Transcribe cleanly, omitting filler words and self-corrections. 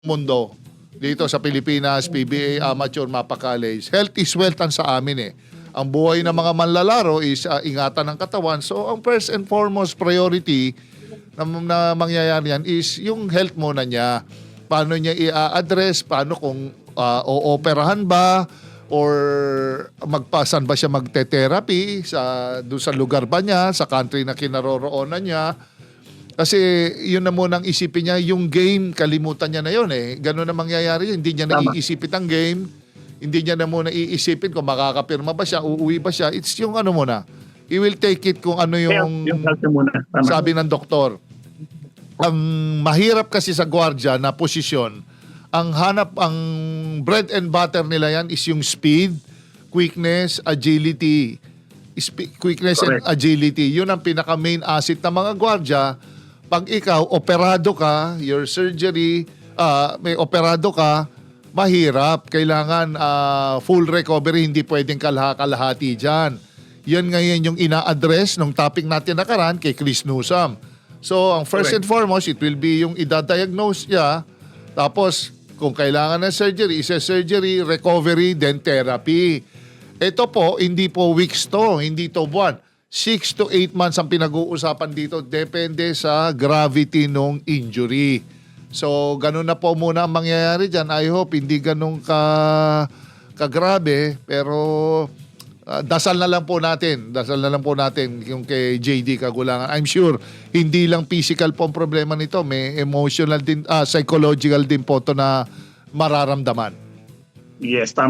mundo dito sa Pilipinas, PBA, Amateur, Mapa College. Health is wealth ang sa amin eh. Ang buhay ng mga manlalaro is ingatan ng katawan. So, ang first and foremost priority na mangyayari yan is yung health muna niya. Paano niya i-address, paano kung ooperahan ba, or magpasan ba siya magte-therapy doon sa lugar ba niya, sa country na kinaroroonan niya. Kasi yun na munang isipin niya, yung game, kalimutan niya na yun eh. Ganun na mangyayari, hindi niya na iisipin ang game, hindi niya na muna iisipin kung makakapirma ba siya, uuwi ba siya. It's yung ano muna, he will take it kung ano yung sabi ng doktor. Ang mahirap kasi sa gwardiya na posisyon, ang bread and butter nila yan is yung speed, quickness, agility. Quickness and agility. Yun ang pinaka-main asset ng mga gwardiya. Pag ikaw, operado ka, your surgery, may operado ka, mahirap. Kailangan full recovery, hindi pwedeng kalahati dyan. Yan ngayon yung ina-address ng topic natin nakaraan kay Chris Newsome. So, ang first and foremost, it will be yung idadiagnose niya. Tapos, kung kailangan ng surgery, isa surgery, recovery, then therapy. Ito po, hindi po weeks to, hindi to buwan. 6 to 8 months ang pinag-uusapan dito. Depende sa gravity ng injury. So, ganun na po muna ang mangyayari dyan. I hope hindi ganun kagrabe. Pero, dasal na lang po natin. Dasal na lang po natin yung kay JD Kagulangan. I'm sure, hindi lang physical po ang problema nito. May emotional din, psychological din po ito na mararamdaman. Yes, tama.